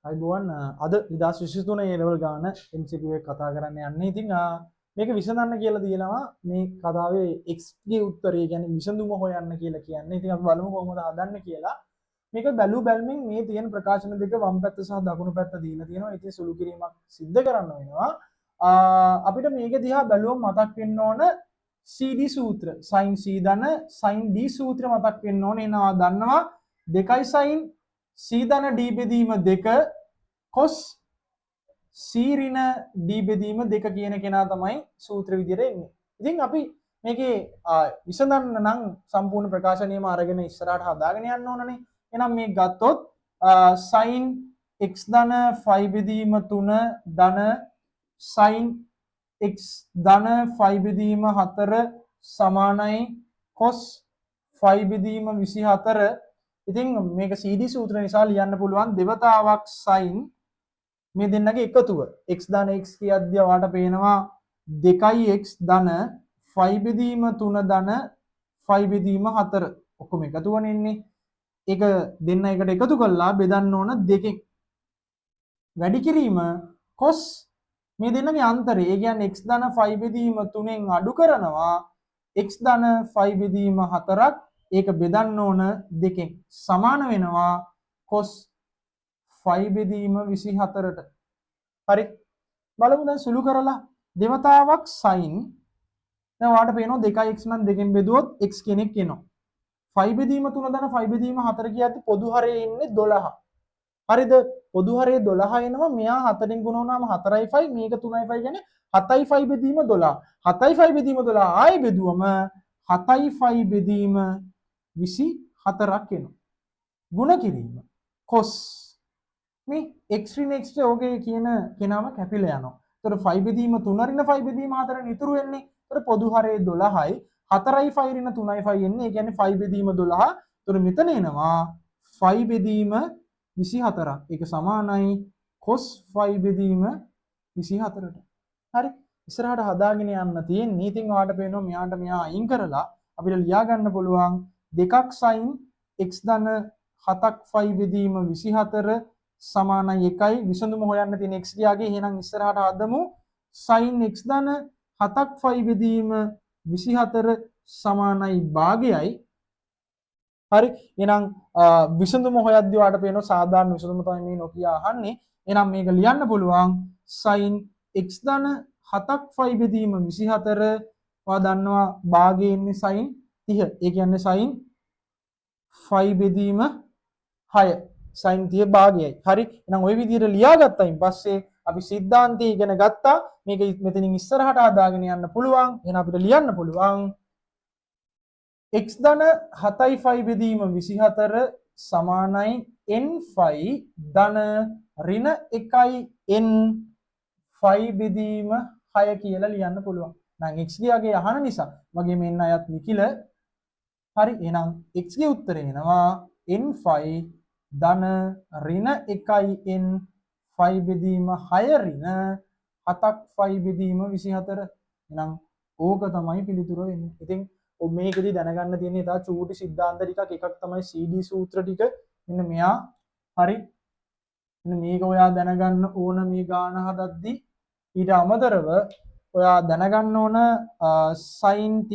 අයිබෝවන් අද 2023 ඒ ලෙවල් ගාන MCQ එක කතා කරන්න යන්නේ. ඉතින් මේක විසඳන්න කියලා තියෙනවා. මේ කතාවේ x ගේ උත්තරය කියන්නේ විසඳුම හොයන්න කියලා කියන්නේ. ඉතින් අපි බලමු කොහොමද හදන්නේ කියලා. මේක බැලු බැලමින් මේ තියෙන ප්‍රකාශන දෙක වම් පැත්ත සහ දකුණු පැත්ත දීලා තියෙනවා. ඉතින් සුළු කිරීමක් සිද්ධ කරන්න වෙනවා. අපිට මේක දිහා බැලුවම මතක් වෙන්න ඕන CD සූත්‍ර. sin c ධන sin d සූත්‍ර මතක් වෙන්න ඕනේ. එනවා දන්නවා 2 sin c ධන d බෙදීම 2 cos c ඍණ d බෙදීම 2 කියන කෙනා තමයි සූත්‍ර විදියට එන්නේ. ඉතින් අපි මේකේ විසඳන්න නම් සම්පූර්ණ ප්‍රකාශනයම අරගෙන ඉස්සරහට හදාගෙන යන්න ඕනනේ. එහෙනම් මේ ගත්තොත් sin x ධන 5 බෙදීම 3 ධන sin x ධන 5 බෙදීම 4 සමානයි cos 5 බෙදීම 24. ඉතින් මේක CD සූත්‍ර නිසා ලියන්න පුළුවන් දෙවතාවක් sin මේ දෙන්නගේ එකතුව x ධන x කියද්දී ඔයාලට පේනවා 2x ධන 5 බෙදීම 3 ධන 5 බෙදීම 4 ඔක්කොම එකතුවනේ ඉන්නේ. ඒක දෙන්න එකට එකතු කරලා බෙදන්න ඕන දෙකෙන්. වැඩි කිරීම cos මේ දෙන්නගේ අන්තරය. ඒ කියන්නේ x ධන 5 බෙදීම 3ෙන් අඩු කරනවා x ධන 5 බෙදීම 4ක් ඒක බෙදන්න ඕන දෙකෙන් සමාන වෙනවා cos 5 බෙදීම 24ට. හරි. බලමු දැන් සුළු කරලා දෙවතාවක් sin දැන් ඔයාලට පේනවා 2x නම් දෙකෙන් බෙදුවොත් x කෙනෙක් එනවා. 5 බෙදීම 3 ධන 5 බෙදීම 4 කියද්දි පොදු හරයේ ඉන්නේ 12. හරිද? පොදු හරයේ 12 එනවා. මෙයා 4ෙන් ගුණ වුණාම 4යි 5 මේක 3යි 5 කියන්නේ 7යි 5 බෙදීම 12. 7යි 5 බෙදීම 12 ආයෙ බෙදුවම 7යි 5 බෙදීම 24ක් එනවා. ගුණ කිරීම cos මේ x ඍණ x ඔගේ කියන කෙනාම කැපිලා යනවා. ඒතර 5 බෙදීම 3 ඍණ 5 බෙදීම 4 ඉතුරු වෙන්නේ. ඒතර පොදු හරයේ 12යි 4යි 5 ඍණ 3යි 5 එන්නේ. ඒ කියන්නේ 5 බෙදීම 12. ඒතර මෙතන එනවා 5 බෙදීම 24ක්. ඒක සමානයි cos 5 බෙදීම 24ට. හරි. ඉස්සරහට හදාගෙන යන්න තියෙන්නේ. ඉතින් ඔයාලට පේනවා මෙයාට මෙයා අයින් කරලා අපිට ලියා ගන්න පුළුවන් 2ක් sin x ධන 7ක් 5 බෙදීම 24 සමානයි 1යි. විසඳුම හොයන්න තියෙන x ගියාගේ. එහෙනම් ඉස්සරහට හදමු sin x ධන 7ක් 5 බෙදීම 24 සමානයි භාගයයි. හරි. එහෙනම් විසඳුම හොයද්දී ඔයාලට පේනවා සාධාරණ විසඳුම තමයි මේ නොකිය අහන්නේ. එහෙනම් මේක ලියන්න පුළුවන් sin x ධන 7ක් 5 බෙදීම 24 ඔයා දන්නවා භාගයේ ඉන්නේ sin 30. ඒ කියන්නේ sin 5 බෙදීම 6 sin 30 භාගයයි. හරි. එහෙනම් ওই විදිහට ලියාගත්තයින් පස්සේ අපි සිද්ධාන්තය ඉගෙන ගත්තා. මේක මෙතනින් ඉස්සරහට හදාගෙන යන්න පුළුවන්. එහෙනම් අපිට ලියන්න පුළුවන් x ධන 7යි 5 බෙදීම 24 සමානයි n5 ධන ඍණ 1යි n 5 බෙදීම 6 කියලා ලියන්න පුළුවන්. නම් x ගියාගේ අහන නිසා මගේ මෙන්න අයත් නිකිල. හරි. එහෙනම් x ගේ උත්තරය එනවා n5 ධන ඍණ 1යි n 5 බෙදීම 6 ඍණ 7ක් 5 බෙදීම 24. එහෙනම් ඕක තමයි පිළිතුර වෙන්නේ. ඉතින් මේකෙදි දැනගන්න තියෙන්නේ තා චූටි සිද්ධාන්ත ටිකක් එකක් තමයි CD සූත්‍ර ටික. මෙන්න මෙයා. හරි. මෙන්න මේක ඔයා දැනගන්න ඕන මේ ගාන හදද්දී. ඊට අමතරව ඔයා දැනගන්න ඕන sin θ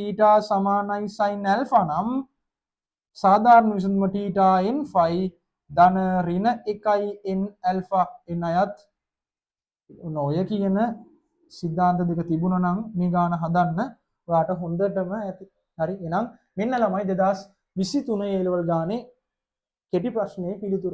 සමානයි sin α නම් සාධාරණ විසඳුම θ n5 ධන ඍණ 1යි n α එන අයත් ඔය කියන සිද්ධාන්ත දෙක තිබුණා නම් මේ ගාන හදන්න ඔයාට හොඳටම ඇති. හරි. එහෙනම් මෙන්න ළමයි 2023 A level ගානේ කෙටි ප්‍රශ්නේ පිළිතුර.